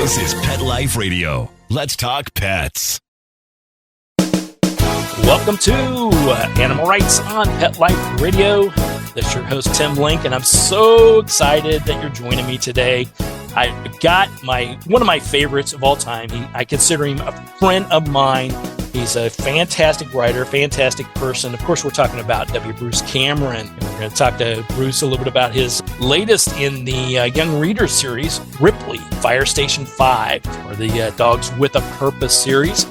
This is Pet Life Radio. Let's talk pets. Welcome to Animal Rights on Pet Life Radio. This is your host, Tim Link, and I'm so excited that you're joining me today. I got one of my favorites of all time. I consider him a friend of mine. He's a fantastic writer, fantastic person. Of course, we're talking about W. Bruce Cameron. And we're going to talk to Bruce a little bit about his latest in the Young Readers series, Ripley, Fire Station 5, or the Dogs with a Purpose series.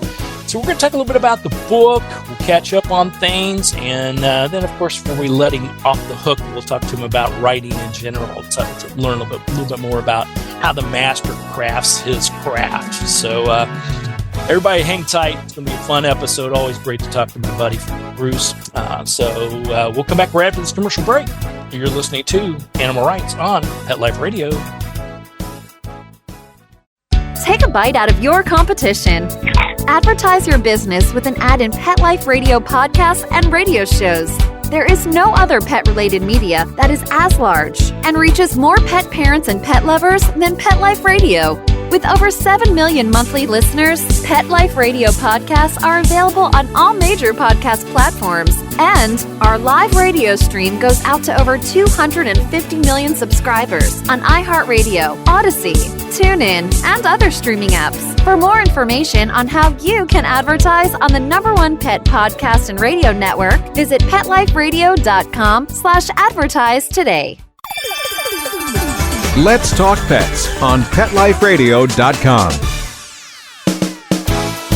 So we're going to talk a little bit about the book. We'll catch up on things. And then, of course, before we let him off the hook, we'll talk to him about writing in general to learn a little bit more about how the master crafts his craft. So everybody hang tight. It's going to be a fun episode. Always great to talk to my buddy Bruce. So we'll come back right after this commercial break. You're listening to Animal Rights on Pet Life Radio. Take a bite out of your competition. Advertise your business with an ad in Pet Life Radio podcasts and radio shows. There is no other pet-related media that is as large and reaches more pet parents and pet lovers than Pet Life Radio. With over 7 million monthly listeners, Pet Life Radio podcasts are available on all major podcast platforms. And our live radio stream goes out to over 250 million subscribers on iHeartRadio, Odyssey, TuneIn, and other streaming apps. For more information on how you can advertise on the #1 pet podcast and radio network, visit PetLifeRadio.com/advertise today. Let's Talk Pets on PetLifeRadio.com.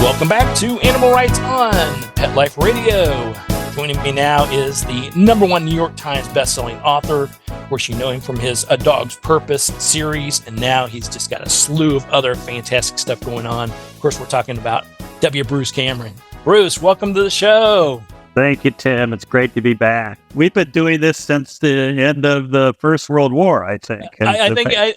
Welcome back to Animal Rights on Pet Life Radio. Joining me now is the #1 New York Times bestselling author. Of course, you know him from his A Dog's Purpose series, and now he's just got a slew of other fantastic stuff going on. Of course, we're talking about W. Bruce Cameron. Bruce, welcome to the show. Thank you, Tim. It's great to be back. We've been doing this since the end of the First World War, I think. I'm waiting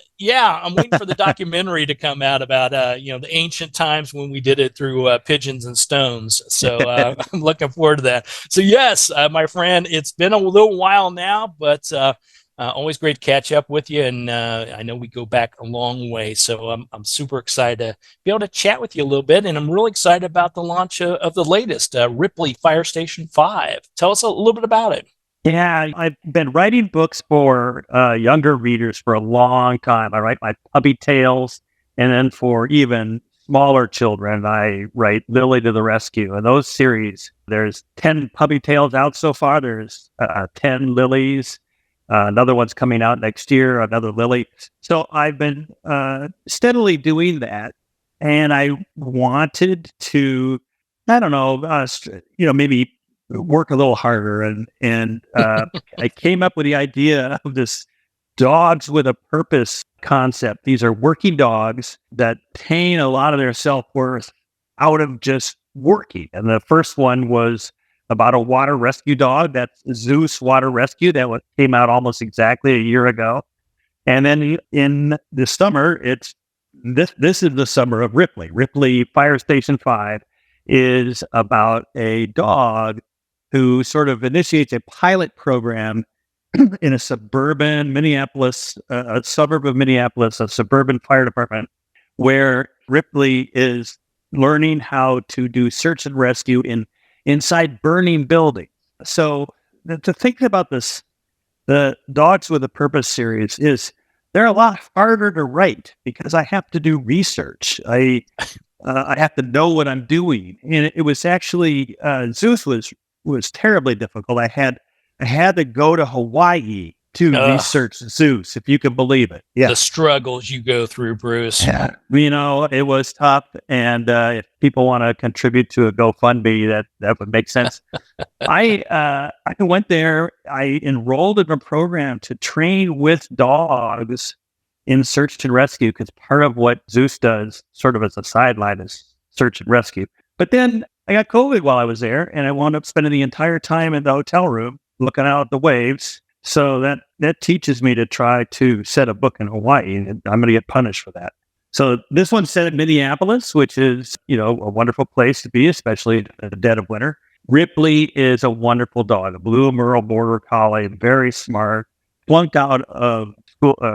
for the documentary to come out about, the ancient times when we did it through pigeons and stones. So I'm looking forward to that. So yes, my friend, it's been a little while now, but always great to catch up with you. And I know we go back a long way. So I'm super excited to be able to chat with you a little bit. And I'm really excited about the launch of the latest, Ripley, Fire Station 5. Tell us a little bit about it. Yeah, I've been writing books for younger readers for a long time. I write my puppy tales, and then for even smaller children, I write Lily to the Rescue. And those series, there's 10 puppy tales out so far. There's 10 Lilies. Another one's coming out next year, another Lily. So I've been steadily doing that. And I wanted to, maybe work a little harder. And I came up with the idea of this dogs with a purpose concept. These are working dogs that obtain a lot of their self-worth out of just working. And the first one was about a water rescue dog. That's Zeus Water Rescue. That came out almost exactly a year ago. And then in the summer, this is the summer of Ripley. Ripley Fire Station 5 is about a dog who sort of initiates a pilot program in a suburban Minneapolis, a suburb of Minneapolis, a suburban fire department, where Ripley is learning how to do search and rescue inside burning buildings. So to think about this, the Dogs with a Purpose series they're a lot harder to write because I have to do research. I have to know what I'm doing. And it was actually, Zeus was terribly difficult. I had to go to Hawaii to research Zeus, if you can believe it. Yeah. The struggles you go through, Bruce. Yeah. It was tough. And if people want to contribute to a GoFundMe, that would make sense. I went there. I enrolled in a program to train with dogs in search and rescue, because part of what Zeus does, sort of as a sideline, is search and rescue. But then I got COVID while I was there, and I wound up spending the entire time in the hotel room looking out at the waves. So that teaches me to try to set a book in Hawaii, and I'm going to get punished for that. So this one's set in Minneapolis, which is, a wonderful place to be, especially in the dead of winter. Ripley is a wonderful dog, a blue Merle Border Collie, very smart, flunked out of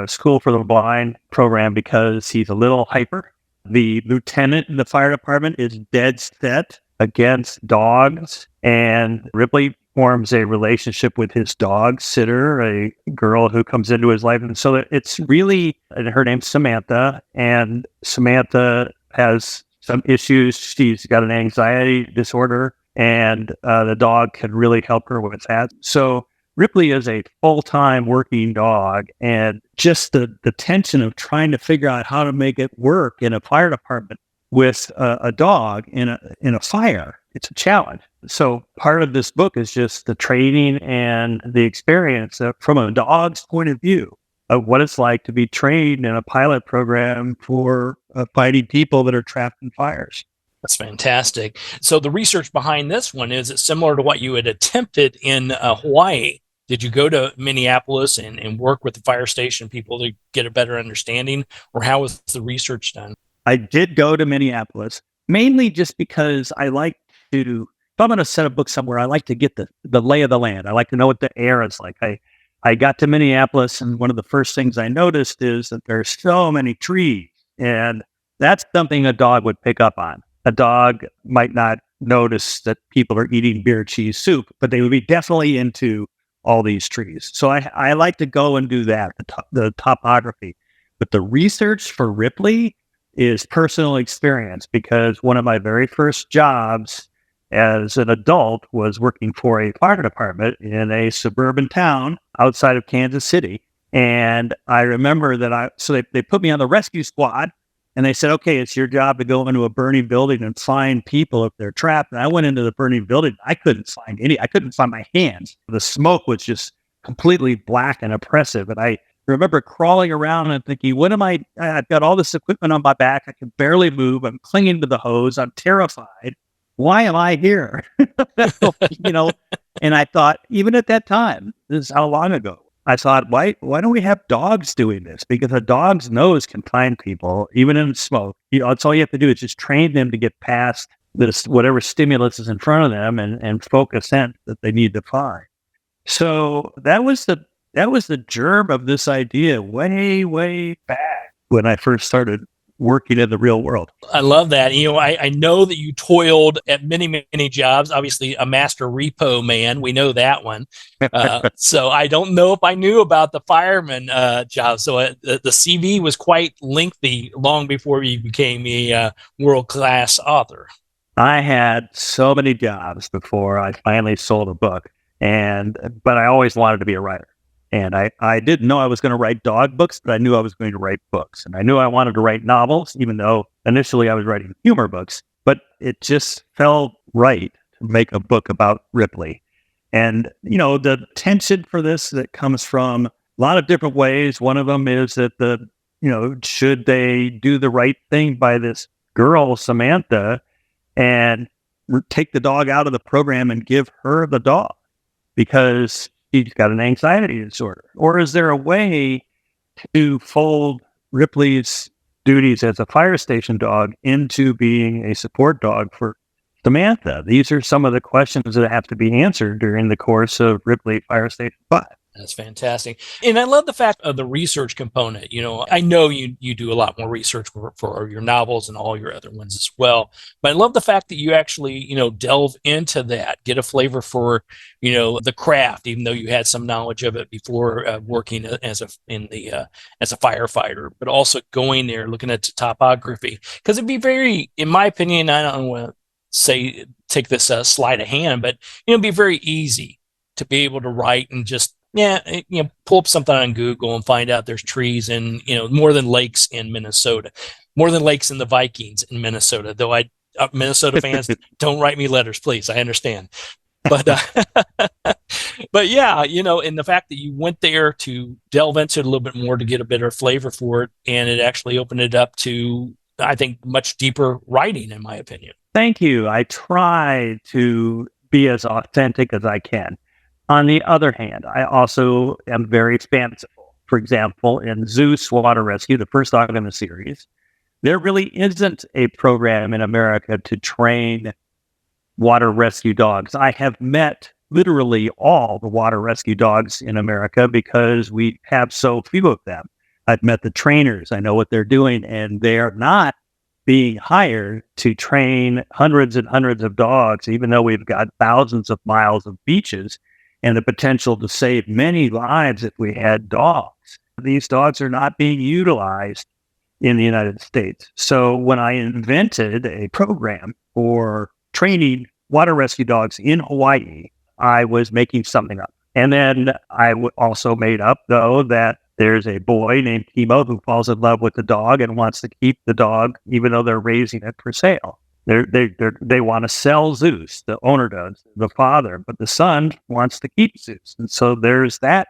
school for the blind program because he's a little hyper. The lieutenant in the fire department is dead set against dogs, and Ripley forms a relationship with his dog sitter, a girl who comes into his life. And so it's really, and her name's Samantha, and Samantha has some issues. She's got an anxiety disorder, and the dog can really help her with that. So Ripley is a full-time working dog, and just the tension of trying to figure out how to make it work in a fire department with a dog in a fire, it's a challenge. So part of this book is just the training and the experience from a dog's point of view of what it's like to be trained in a pilot program for fighting people that are trapped in fires. That's fantastic. So the research behind this one, is it similar to what you had attempted in Hawaii? Did you go to Minneapolis and work with the fire station people to get a better understanding, or how was the research done? I did go to Minneapolis, mainly just because I like to, if I'm going to set a book somewhere, I like to get the lay of the land. I like to know what the air is like. I got to Minneapolis, and one of the first things I noticed is that there's so many trees, and that's something a dog would pick up on. A dog might not notice that people are eating beer cheese soup, but they would be definitely into all these trees. So I like to go and do that, the topography. But the research for Ripley is personal experience, because one of my very first jobs as an adult was working for a fire department in a suburban town outside of Kansas City. And I remember that they put me on the rescue squad, and they said, okay, it's your job to go into a burning building and find people if they're trapped. And I went into the burning building. I couldn't find my hands. The smoke was just completely black and oppressive. And I remember crawling around and thinking, I've got all this equipment on my back. I can barely move. I'm clinging to the hose. I'm terrified. Why am I here? And I thought, even at that time, this is how long ago, I thought, why don't we have dogs doing this? Because a dog's nose can find people, even in smoke. That's all you have to do is just train them to get past this, whatever stimulus is in front of them, and focus scent that they need to find. So that was the germ of this idea way, way back when I first started working in the real world. I love that. I know that you toiled at many, many jobs. Obviously, a master repo man. We know that one. So I don't know if I knew about the fireman job. So the CV was quite lengthy long before you became a world-class author. I had so many jobs before I finally sold a book, but I always wanted to be a writer. And I didn't know I was going to write dog books, but I knew I was going to write books. And I knew I wanted to write novels, even though initially I was writing humor books. But it just felt right to make a book about Ripley. And, the tension for this that comes from a lot of different ways. One of them is that should they do the right thing by this girl, Samantha, and take the dog out of the program and give her the dog because she's got an anxiety disorder? Or is there a way to fold Ripley's duties as a fire station dog into being a support dog for Samantha? These are some of the questions that have to be answered during the course of Ripley Fire Station 5. That's fantastic. And I love the fact of the research component. I know you do a lot more research for your novels and all your other ones as well. But I love the fact that you actually, delve into that, get a flavor for, the craft, even though you had some knowledge of it before working as a firefighter, but also going there, looking at the topography. Because it'd be very, in my opinion, I don't want to take this sleight of hand, but, it'd be very easy to be able to write and just, pull up something on Google and find out there's trees in, more than lakes in Minnesota, more than lakes in the Vikings in Minnesota. Though Minnesota fans, don't write me letters, please. I understand. But, but yeah, and the fact that you went there to delve into it a little bit more to get a better flavor for it. And it actually opened it up to, I think, much deeper writing, in my opinion. Thank you. I try to be as authentic as I can. On the other hand, I also am very fanciful. For example, in Zeus Water Rescue, the first dog in the series, there really isn't a program in America to train water rescue dogs. I have met literally all the water rescue dogs in America because we have so few of them. I've met the trainers. I know what they're doing, and they are not being hired to train hundreds and hundreds of dogs, even though we've got thousands of miles of beaches and the potential to save many lives if we had dogs. These dogs are not being utilized in the United States. So when I invented a program for training water rescue dogs in Hawaii, I was making something up. And then I also made up, though, that there's a boy named Timo who falls in love with the dog and wants to keep the dog, even though they're raising it for sale. They want to sell Zeus, the owner does, the father, but the son wants to keep Zeus. And so there's that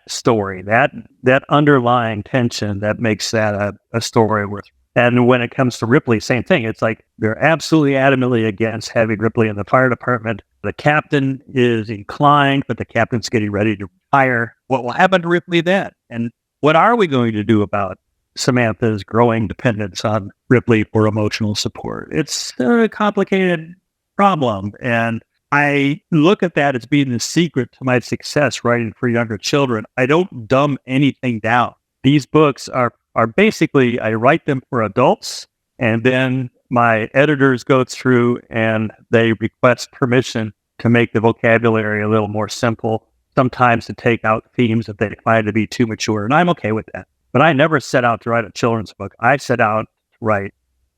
story, that underlying tension that makes that a story worth. And when it comes to Ripley, same thing. It's like they're absolutely adamantly against having Ripley in the fire department. The captain is inclined, but the captain's getting ready to retire. What will happen to Ripley then? And what are we going to do about Samantha's growing dependence on Ripley for emotional support? It's a complicated problem. And I look at that as being the secret to my success writing for younger children. I don't dumb anything down. These books are basically, I write them for adults, and then my editors go through and they request permission to make the vocabulary a little more simple, sometimes to take out themes that they find to be too mature, and I'm okay with that. But I never set out to write a children's book. I set out to write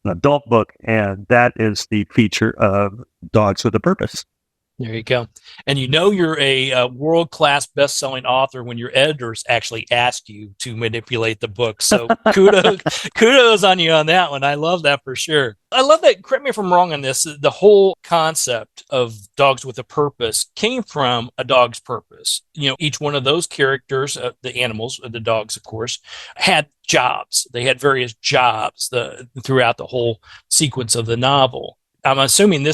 an adult book, and that is the feature of Dogs with a Purpose. There you go. And you're a world-class best-selling author when your editors actually ask you to manipulate the book. So kudos on you on that one. I love that for sure. I love that. Correct me if I'm wrong on this. The whole concept of Dogs with a Purpose came from a dog's purpose. Each one of those characters, the animals, the dogs, of course, had jobs. They had various jobs throughout the whole sequence of the novel. I'm assuming the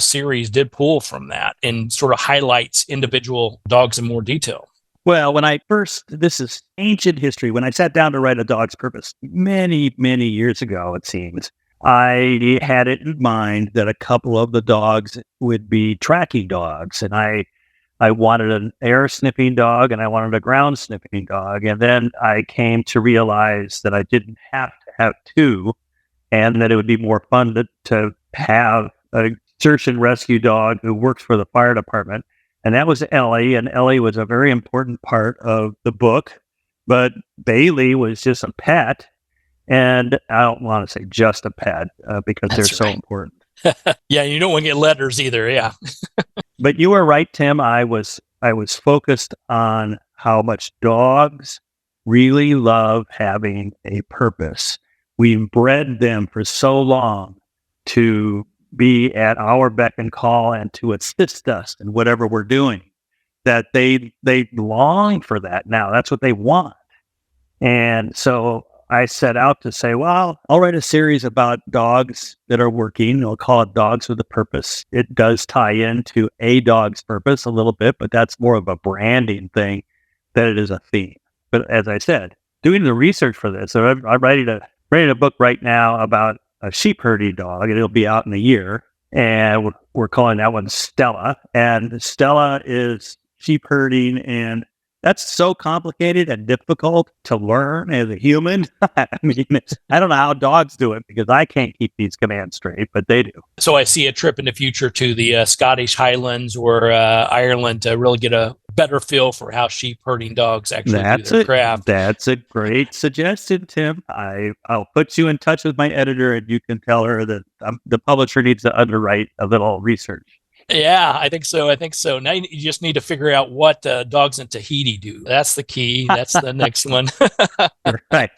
series did pull from that and sort of highlights individual dogs in more detail. Well, this is ancient history. When I sat down to write A Dog's Purpose, many, many years ago, it seems, I had it in mind that a couple of the dogs would be tracking dogs. And I wanted an air sniffing dog and I wanted a ground sniffing dog. And then I came to realize that I didn't have to have two, and that it would be more fun to have a search and rescue dog who works for the fire department. And that was Ellie, and Ellie was a very important part of the book. But Bailey was just a pet, and I don't want to say just a pet because they're so important. Yeah, you don't want to get letters either, yeah. But you were right, Tim. I was focused on how much dogs really love having a purpose. We've bred them for so long to be at our beck and call and to assist us in whatever we're doing that they long for that now. That's what they want. And so I set out to say, well, I'll write a series about dogs that are working. I'll call it Dogs with a Purpose. It does tie into a dog's purpose a little bit, but that's more of a branding thing than it is a theme. But as I said, doing the research for this, so I'm writing a book right now about a sheep herding dog, and it'll be out in a year. And we're calling that one Stella. And Stella is sheep herding, and that's so complicated and difficult to learn as a human. I mean, I don't know how dogs do it because I can't keep these commands straight, but they do. So I see a trip in the future to the Scottish Highlands or Ireland to really get a better feel for how sheep herding dogs actually do their craft. That's a great suggestion, Tim. I'll put you in touch with my editor, and you can tell her that the publisher needs to underwrite a little research. Yeah, I think so. Now you just need to figure out what dogs in Tahiti do. That's the key. That's the next one. Right.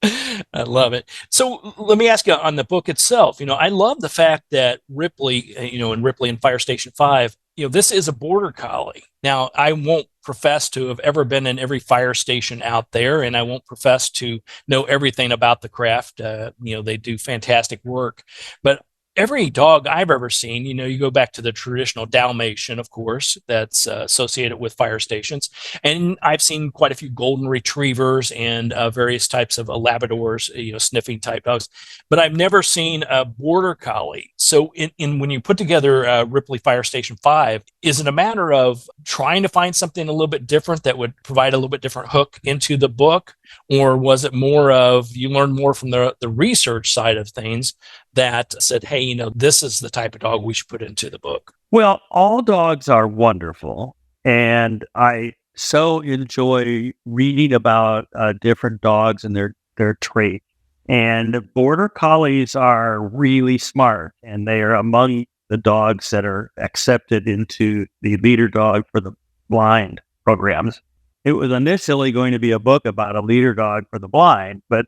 I love it. So let me ask you on the book itself. I love the fact that Ripley, in Ripley and Fire Station 5, this is a border collie. Now, I won't profess to have ever been in every fire station out there, and I won't profess to know everything about the craft. They do fantastic work. But every dog I've ever seen, you go back to the traditional Dalmatian, of course, that's associated with fire stations. And I've seen quite a few golden retrievers and various types of Labradors, sniffing type dogs. But I've never seen a border collie. So when you put together Ripley Fire Station 5, is it a matter of trying to find something a little bit different that would provide a little bit different hook into the book? Or was it more of you learned more from the research side of things that said, hey, this is the type of dog we should put into the book? Well, all dogs are wonderful. And I so enjoy reading about different dogs and their traits. And border collies are really smart, and they are among the dogs that are accepted into the leader dog for the blind programs. It was initially going to be a book about a leader dog for the blind, but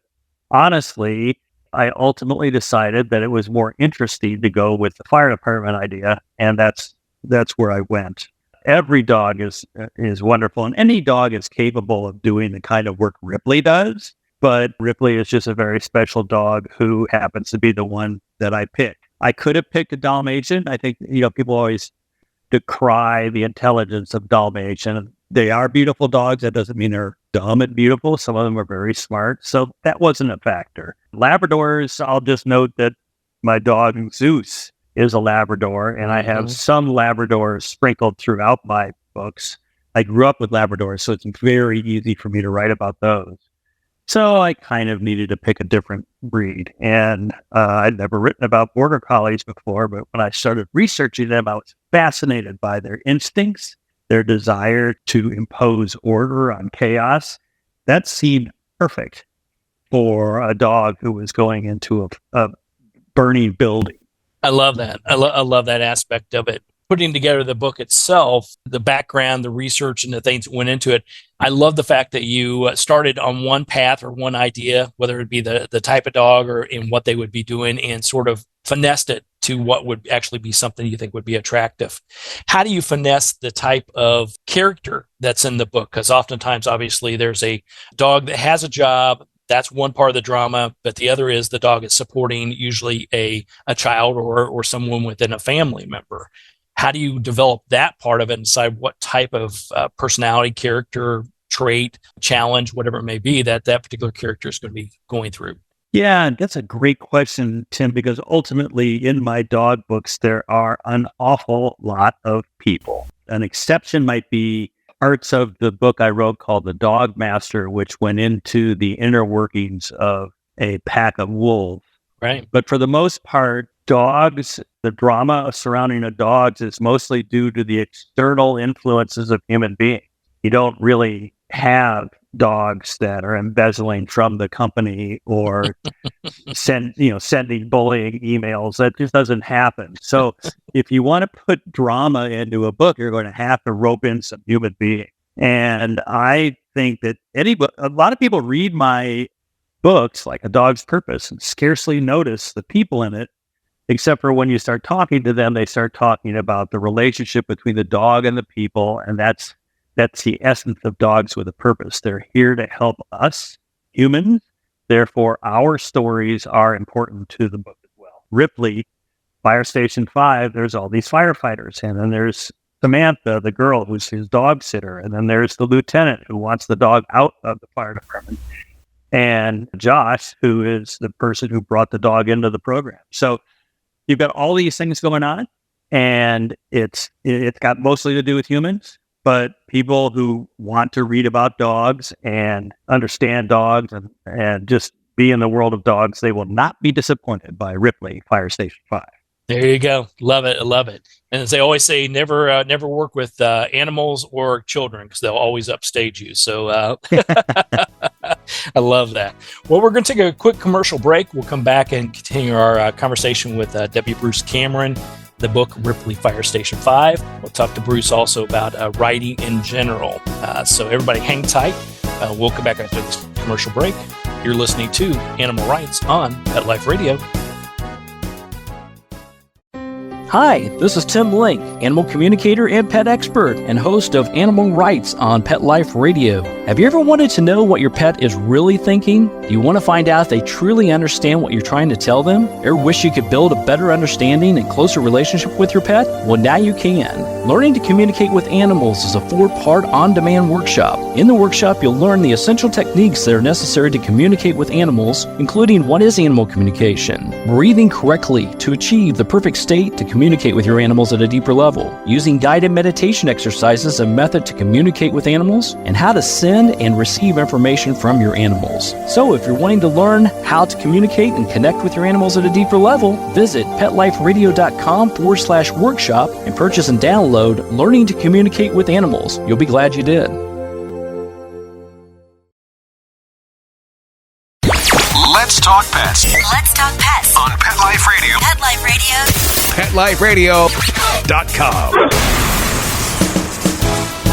honestly, I ultimately decided that it was more interesting to go with the fire department idea, and that's where I went. Every dog is wonderful, and any dog is capable of doing the kind of work Ripley does, but Ripley is just a very special dog who happens to be the one that I picked. I could have picked a Dalmatian. I think, people always decry the intelligence of Dalmatian. They are beautiful dogs. That doesn't mean they're dumb and beautiful. Some of them are very smart. So that wasn't a factor. Labradors, I'll just note that my dog Zeus is a Labrador, and I have some Labradors sprinkled throughout my books. I grew up with Labradors, so it's very easy for me to write about those. So I kind of needed to pick a different breed. And I'd never written about border collies before, but when I started researching them, I was fascinated by their instincts, their desire to impose order on chaos. That seemed perfect for a dog who was going into a burning building. I love that. I love that aspect of it. Putting together the book itself, the background, the research, and the things that went into it. I love the fact that you started on one path or one idea, whether it be the type of dog or in what they would be doing, and sort of finessed it to what would actually be something you think would be attractive. How do you finesse the type of character that's in the book? Because oftentimes, obviously, there's a dog that has a job. That's one part of the drama, but the other is the dog is supporting usually a child or someone within a family member. How do you develop that part of it and decide what type of personality, character, trait, challenge, whatever it may be, that particular character is going to be going through? Yeah, that's a great question, Tim, because ultimately in my dog books, there are an awful lot of people. An exception might be parts of the book I wrote called The Dog Master, which went into the inner workings of a pack of wolves. Right. But for the most part, dogs, the drama surrounding the dogs is mostly due to the external influences of human beings. You don't really have dogs that are embezzling from the company or sending bullying emails. That just doesn't happen. So if you want to put drama into a book, you're going to have to rope in some human beings. And I think that a lot of people read my books like A Dog's Purpose and scarcely notice the people in it, except for when you start talking to them, they start talking about the relationship between the dog and the people. And that's the essence of Dogs with a Purpose. They're here to help us, humans. Therefore, our stories are important to the book as well. Ripley, Fire Station 5, there's all these firefighters. And then there's Samantha, the girl who's his dog sitter. And then there's the lieutenant who wants the dog out of the fire department. And Josh, who is the person who brought the dog into the program. So you've got all these things going on, and it's got mostly to do with humans, but people who want to read about dogs and understand dogs and just be in the world of dogs, they will not be disappointed by Ripley Fire Station 5. There you go. Love it. I love it. And as they always say, never work with animals or children because they'll always upstage you. So I love that. Well, we're going to take a quick commercial break. We'll come back and continue our conversation with Deputy Bruce Cameron, the book Ripley Fire Station 5. We'll talk to Bruce also about writing in general. So everybody hang tight. We'll come back after this commercial break. You're listening to Animal Rights on Pet Life Radio. Hi, this is Tim Link, animal communicator and pet expert and host of Animal Rights on Pet Life Radio. Have you ever wanted to know what your pet is really thinking? Do you want to find out if they truly understand what you're trying to tell them? Or wish you could build a better understanding and closer relationship with your pet? Well, now you can. Learning to Communicate with Animals is a 4-part on-demand workshop. In the workshop, you'll learn the essential techniques that are necessary to communicate with animals, including what is animal communication, breathing correctly to achieve the perfect state to communicate with your animals at a deeper level, using guided meditation exercises, a method to communicate with animals, and how to send and receive information from your animals. So if you're wanting to learn how to communicate and connect with your animals at a deeper level, visit PetLifeRadio.com/workshop and purchase and download Learning to Communicate with Animals. You'll be glad you did. Let's talk pets Let's talk pets on Pet Life Radio. Pet Life Radio. PetLifeRadio.com.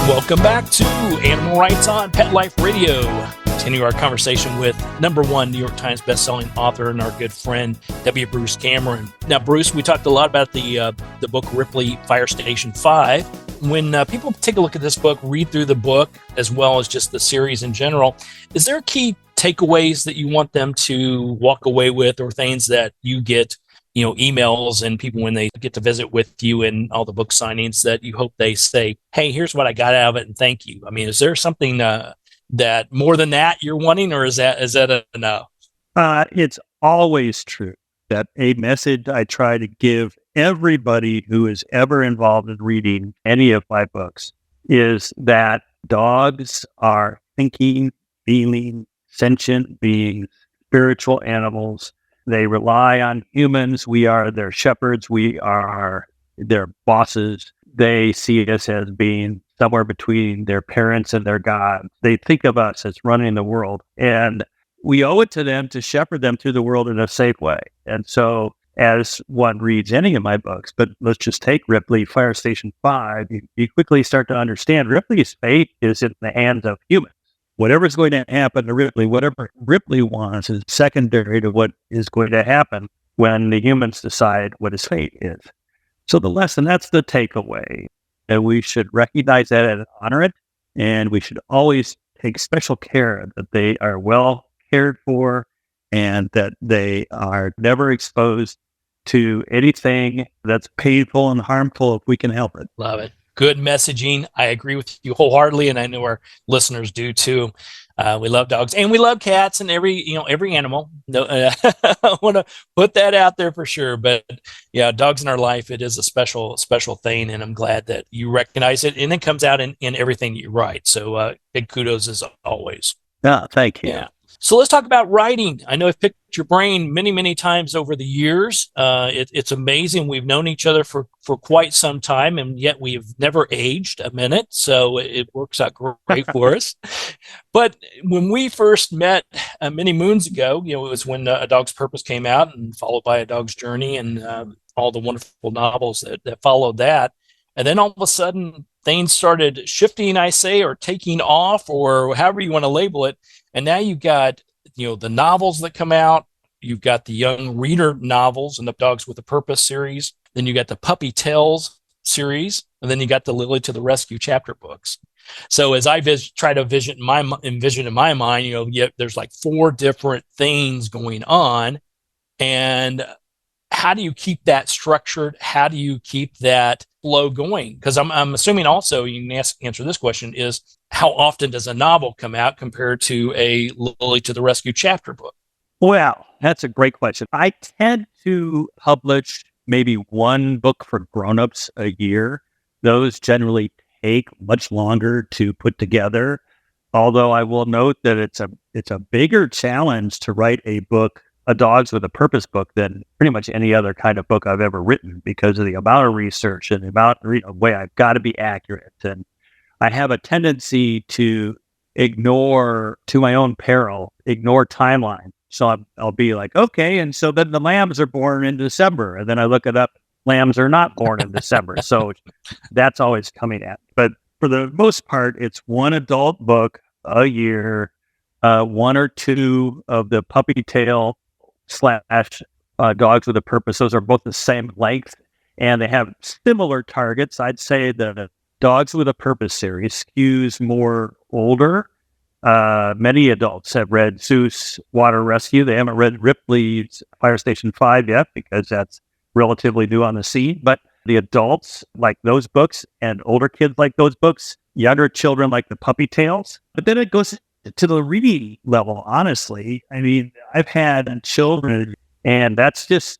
Welcome back to Animal Rights on Pet Life Radio. Continue our conversation with #1 New York Times bestselling author and our good friend W. Bruce Cameron. Now, Bruce, we talked a lot about the book Ripley, Fire Station 5. When people take a look at this book, read through the book, as well as just the series in general, is there key takeaways that you want them to walk away with, or things that you get, emails and people when they get to visit with you and all the book signings that you hope they say, hey, here's what I got out of it and thank you? I mean, is there something that more than that you're wanting, or is that a no? It's always true that a message I try to give everybody who is ever involved in reading any of my books is that dogs are thinking, feeling, sentient beings, spiritual animals. They rely on humans. We are their shepherds. We are their bosses. They see us as being somewhere between their parents and their God. They think of us as running the world, and we owe it to them to shepherd them through the world in a safe way. And so as one reads any of my books, but let's just take Ripley, Fire Station 5, you quickly start to understand Ripley's fate is in the hands of humans. Whatever's going to happen to Ripley, whatever Ripley wants is secondary to what is going to happen when the humans decide what his fate is. So the lesson, that's the takeaway, that we should recognize that and honor it, and we should always take special care that they are well cared for and that they are never exposed to anything that's painful and harmful if we can help it. Love it. Good messaging. I agree with you wholeheartedly, and I know our listeners do too. We love dogs and we love cats and every animal. No, I want to put that out there for sure. But yeah, dogs in our life, it is a special thing, and I'm glad that you recognize it, and it comes out in everything you write. So big kudos as always. Thank you. Yeah. So let's talk about writing. I know I've picked your brain many, many times over the years. It's amazing. We've known each other for quite some time, and yet we've never aged a minute. So it works out great for us. But when we first met many moons ago, it was when A Dog's Purpose came out, and followed by A Dog's Journey, and all the wonderful novels that followed that. And then all of a sudden, things started shifting, I say, or taking off, or however you want to label it. And now you've got, the novels that come out. You've got the young reader novels and the Dogs with a Purpose series. Then you got the Puppy Tales series. And then you got the Lily to the Rescue chapter books. So as I try to envision in my mind, there's like 4 different things going on. And how do you keep that structured? How do you keep that flow going? Because I'm assuming also you can answer this question is, how often does a novel come out compared to a Lily to the Rescue chapter book? Well, that's a great question. I tend to publish maybe 1 book for grownups a year. Those generally take much longer to put together. Although I will note that it's a bigger challenge to write a book, A Dogs with a Purpose book, than pretty much any other kind of book I've ever written, because of the amount of research and the amount of way I've got to be accurate. And I have a tendency to ignore, to my own peril, ignore timeline. So I'll be like, okay, and so then the lambs are born in December. And then I look it up, lambs are not born in December. So that's always coming at. But for the most part, it's 1 adult book a year, 1 or 2 of the Puppy Tail / Dogs with a Purpose. Those are both the same length, and they have similar targets. I'd say the Dogs with a Purpose series skews more older, Many adults have read Seuss Water Rescue. They haven't read Ripley's Fire Station 5 yet because that's relatively new on the scene. But the adults like those books, and older kids like those books. Younger children like the puppy tales. But then it goes to the reading level, honestly. I mean, I've had children, and that's just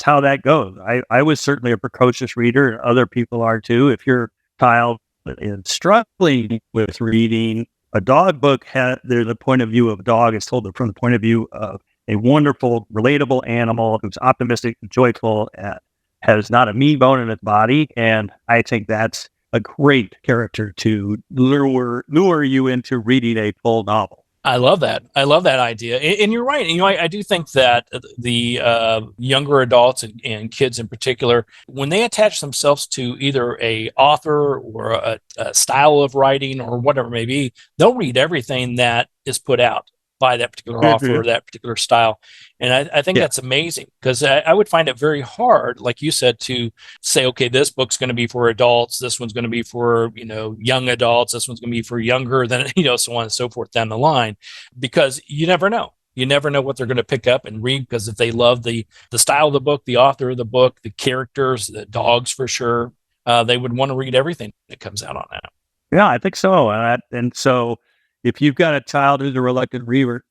how that goes. I was certainly a precocious reader, and other people are too. If your child is struggling with reading, a dog book there's a point of view of a dog is told from the point of view of a wonderful, relatable animal who's optimistic and joyful and has not a mean bone in its body. And I think that's a great character to lure you into reading a full novel. I love that. I love that idea. And you're right. I do think that the younger adults and kids in particular, when they attach themselves to either a author or a style of writing or whatever it may be, they'll read everything that is put out by that particular author or that particular style. And I think that's amazing, because I would find it very hard, like you said, to say, okay, this book's going to be for adults. This one's going to be for, young adults. This one's going to be for younger than, so on and so forth down the line, because you never know. You never know what they're going to pick up and read, because if they love the style of the book, the author of the book, the characters, the dogs for sure, they would want to read everything that comes out on that. Yeah, I think so. And so if you've got a child who's a reluctant reader,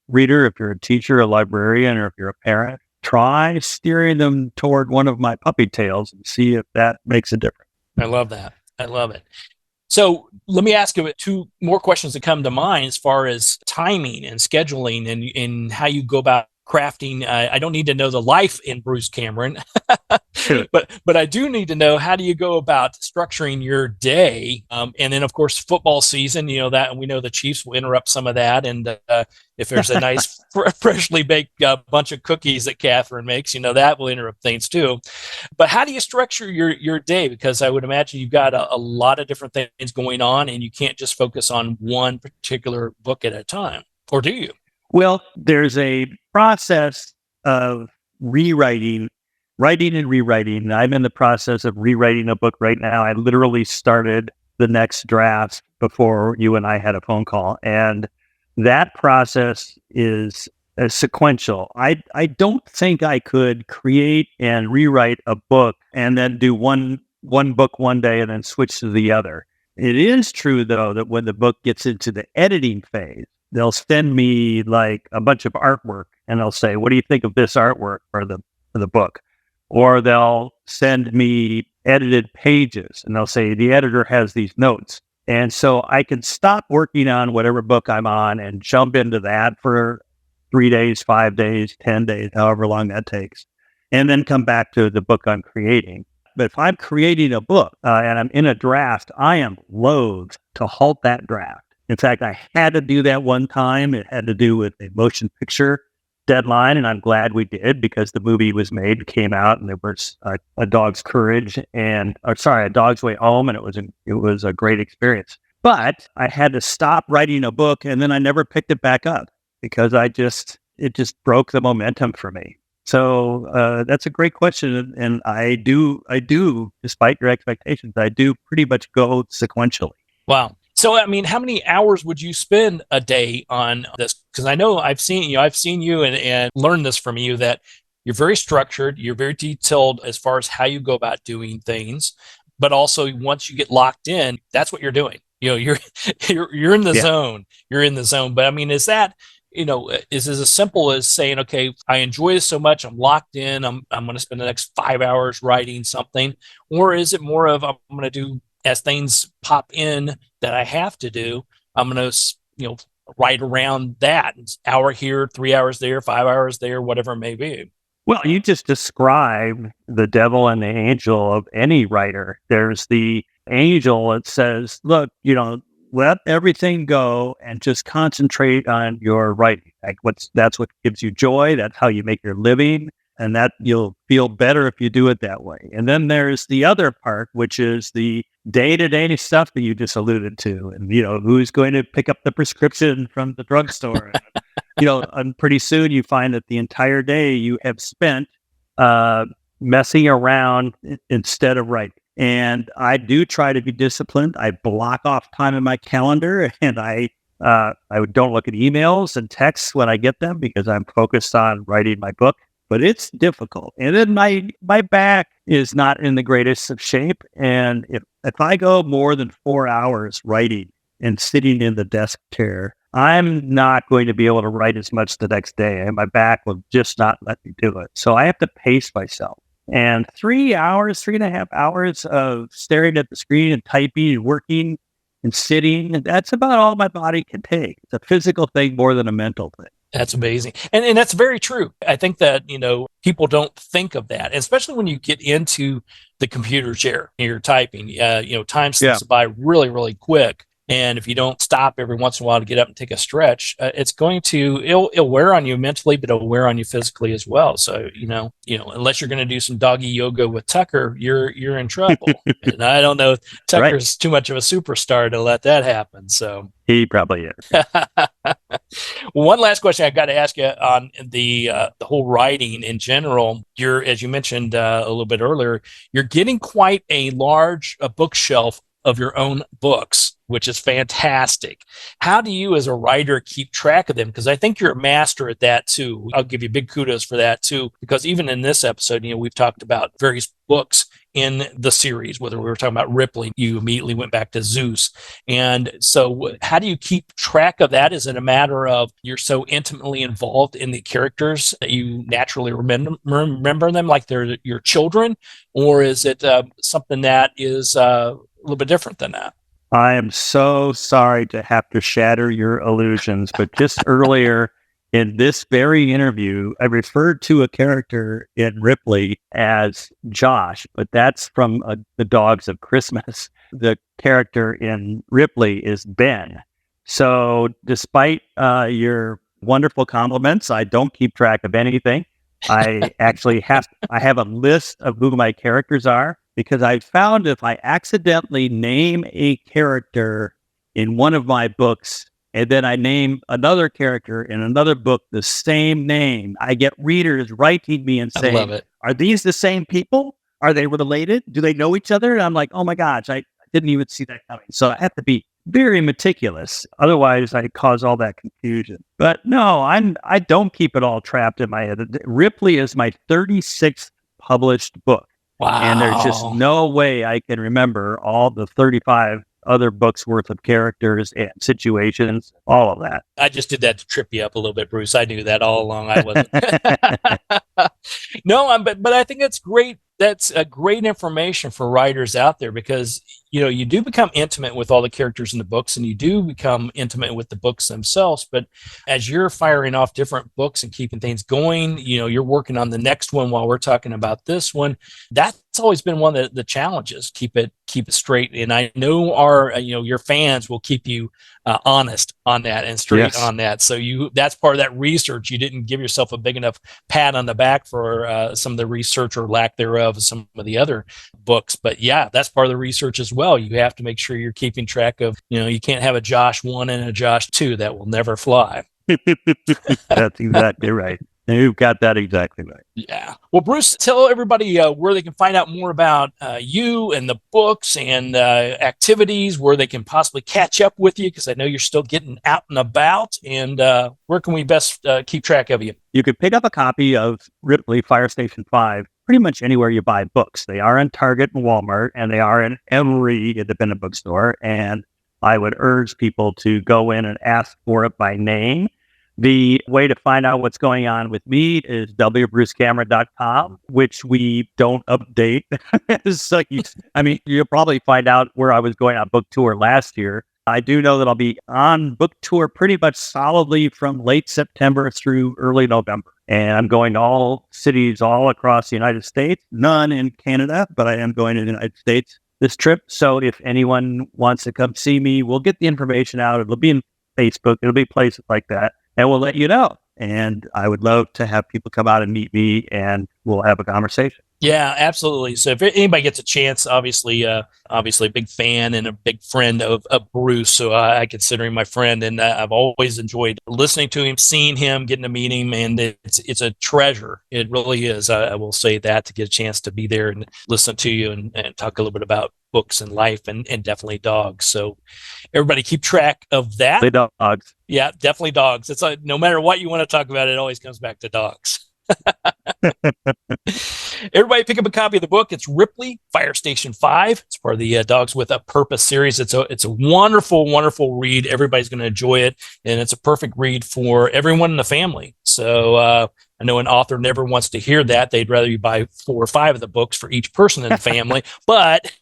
if you're a teacher, a librarian, or if you're a parent, try steering them toward one of my puppy tales and see if that makes a difference. I love that. I love it. So let me ask you two more questions that come to mind as far as timing and scheduling and how you go about crafting. I don't need to know the life in Bruce Cameron, but I do need to know, how do you go about structuring your day? And then, of course, football season, that, and we know the Chiefs will interrupt some of that. And if there's a nice freshly baked bunch of cookies that Catherine makes, that will interrupt things too. But how do you structure your day? Because I would imagine you've got a lot of different things going on, and you can't just focus on one particular book at a time, or do you? Well, there's a process of writing and rewriting. I'm in the process of rewriting a book right now. I literally started the next draft before you and I had a phone call. And that process is sequential. I don't think I could create and rewrite a book and then do one book one day and then switch to the other. It is true, though, that when the book gets into the editing phase, they'll send me like a bunch of artwork, and they'll say, "What do you think of this artwork for the book?" Or they'll send me edited pages, and they'll say, "The editor has these notes." And so I can stop working on whatever book I'm on and jump into that for 3 days, 5 days, 10 days, however long that takes, and then come back to the book I'm creating. But if I'm creating a book and I'm in a draft, I am loath to halt that draft. In fact, I had to do that one time. It had to do with a motion picture deadline, and I'm glad we did, because the movie was made, came out, and there was A Dog's Courage A Dog's Way Home, and it was a great experience. But I had to stop writing a book, and then I never picked it back up because it just broke the momentum for me. So that's a great question, and I do, despite your expectations, I do pretty much go sequentially. Wow. So, I mean, how many hours would you spend a day on this? Because I know I've seen you and learned this from you, that you're very structured, you're very detailed as far as how you go about doing things, but also once you get locked in, that's what you're doing. You're in the zone. You're in the zone. But I mean, is that, is as simple as saying, okay, I enjoy this so much, I'm locked in, I'm going to spend the next 5 hours writing something, or is it more of, I'm going to do, as things pop in that I have to do, I'm going to, write around that. It's hour here, 3 hours there, 5 hours there, whatever it may be. Well, you just described the devil and the angel of any writer. There's the angel that says, look, let everything go and just concentrate on your writing. That's what gives you joy. That's how you make your living. And that you'll feel better if you do it that way. And then there's the other part, which is the day-to-day stuff that you just alluded to. And, who's going to pick up the prescription from the drugstore? And pretty soon you find that the entire day you have spent messing around instead of writing. And I do try to be disciplined. I block off time in my calendar, and I I don't look at emails and texts when I get them because I'm focused on writing my book. But it's difficult. And then my back is not in the greatest of shape. And if I go more than 4 hours writing and sitting in the desk chair, I'm not going to be able to write as much the next day. And my back will just not let me do it. So I have to pace myself. And 3.5 hours of staring at the screen and typing and working and sitting, that's about all my body can take. It's a physical thing more than a mental thing. That's amazing. And that's very true. I think that, people don't think of that, especially when you get into the computer chair and you're typing, time slips by really, really quick. And if you don't stop every once in a while to get up and take a stretch, it'll wear on you mentally, but it'll wear on you physically as well. So, unless you're going to do some doggy yoga with Tucker, you're in trouble. And I don't know, Tucker's too much of a superstar to let that happen. So he probably is. One last question I got to ask you on the whole writing in general. You're, as you mentioned a little bit earlier, you're getting quite a large bookshelf of your own books, which is fantastic. How do you as a writer keep track of them? Because I think you're a master at that too. I'll give you big kudos for that too, because even in this episode, we've talked about various books in the series, whether we were talking about Ripley, you immediately went back to Zeus. And so how do you keep track of that? Is it a matter of you're so intimately involved in the characters that you naturally remember them like they're your children? Or is it something that is a little bit different than that? I am so sorry to have to shatter your illusions, but just earlier in this very interview, I referred to a character in Ripley as Josh, but that's from The Dogs of Christmas. The character in Ripley is Ben. So despite your wonderful compliments, I don't keep track of anything. I actually have a list of who my characters are, because I found if I accidentally name a character in one of my books and then I name another character in another book the same name, I get readers writing me and saying, I love it. Are these the same people? Are they related? Do they know each other? And I'm like, oh my gosh, I didn't even see that coming. So I have to be very meticulous. Otherwise, I cause all that confusion. But no, I don't keep it all trapped in my head. Ripley is my 36th published book. Wow. And there's just no way I can remember all the 35 other books worth of characters and situations, all of that. I just did that to trip you up a little bit, Bruce. I knew that all along. I wasn't. No, but I think that's great. That's a great information for writers out there, because you do become intimate with all the characters in the books, and you do become intimate with the books themselves. But as you're firing off different books and keeping things going, you're working on the next one while we're talking about this one. That's always been one of the challenges. Keep it straight. And I know our your fans will keep you honest on that and straight on that. So that's part of that research. You didn't give yourself a big enough pat on the back for some of the research or lack thereof of some of the other books. But yeah, that's part of the research as well. You have to make sure you're keeping track of, you can't have a Josh 1 and a Josh 2. That will never fly. That's exactly right. You've got that exactly right. Yeah. Well, Bruce, tell everybody where they can find out more about you and the books and activities, where they can possibly catch up with you, because I know you're still getting out and about. And where can we best keep track of you? You could pick up a copy of Ripley Fire Station 5 pretty much anywhere you buy books. They are in Target and Walmart, and they are in every independent bookstore. And I would urge people to go in and ask for it by name. The way to find out what's going on with me is wbrucecameron.com, which we don't update. So you'll probably find out where I was going on book tour last year. I do know that I'll be on book tour pretty much solidly from late September through early November. And I'm going to all cities all across the United States, none in Canada, but I am going to the United States this trip. So if anyone wants to come see me, we'll get the information out. It'll be in Facebook. It'll be places like that. And we'll let you know. And I would love to have people come out and meet me, and we'll have a conversation. Yeah, absolutely. So if anybody gets a chance, obviously a big fan and a big friend of Bruce. So I consider him my friend, and I've always enjoyed listening to him, seeing him, getting to meet him, and it's a treasure. It really is. I will say that, to get a chance to be there and listen to you and talk a little bit about books and life and definitely dogs. So everybody keep track of that. The dogs. Yeah, definitely dogs. It's no matter what you want to talk about, it always comes back to dogs. Everybody pick up a copy of the book. It's Ripley, Fire Station 5. It's part of the Dogs with a Purpose series. It's a wonderful, wonderful read. Everybody's going to enjoy it, and it's a perfect read for everyone in the family. So I know an author never wants to hear that. They'd rather you buy 4 or 5 of the books for each person in the family, but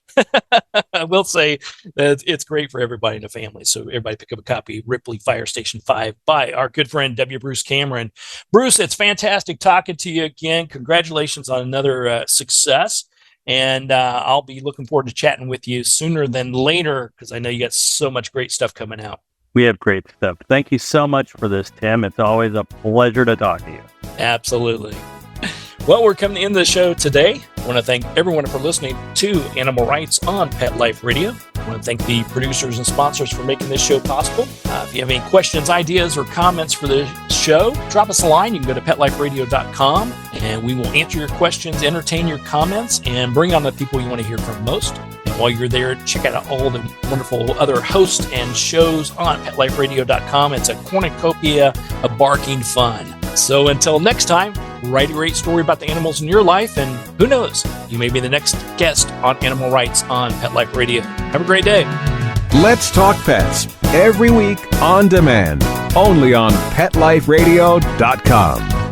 I will say that it's great for everybody in the family. So everybody pick up a copy, Ripley, Fire Station 5 by our good friend, W. Bruce Cameron. Bruce, it's fantastic talking to you again. Congratulations on another success. And I'll be looking forward to chatting with you sooner than later, because I know you got so much great stuff coming out. We have great stuff. Thank you so much for this, Tim. It's always a pleasure to talk to you. Absolutely. Well, we're coming to the end of the show today. I want to thank everyone for listening to Animal Rights on Pet Life Radio. I want to thank the producers and sponsors for making this show possible. If you have any questions, ideas, or comments for the show, drop us a line. You can go to PetLifeRadio.com, and we will answer your questions, entertain your comments, and bring on the people you want to hear from most. And while you're there, check out all the wonderful other hosts and shows on PetLifeRadio.com. It's a cornucopia of barking fun. So until next time, write a great story about the animals in your life, and who knows, you may be the next guest on Animal Rights on Pet Life Radio. Have a great day. Let's Talk Pets, every week on demand, only on PetLifeRadio.com.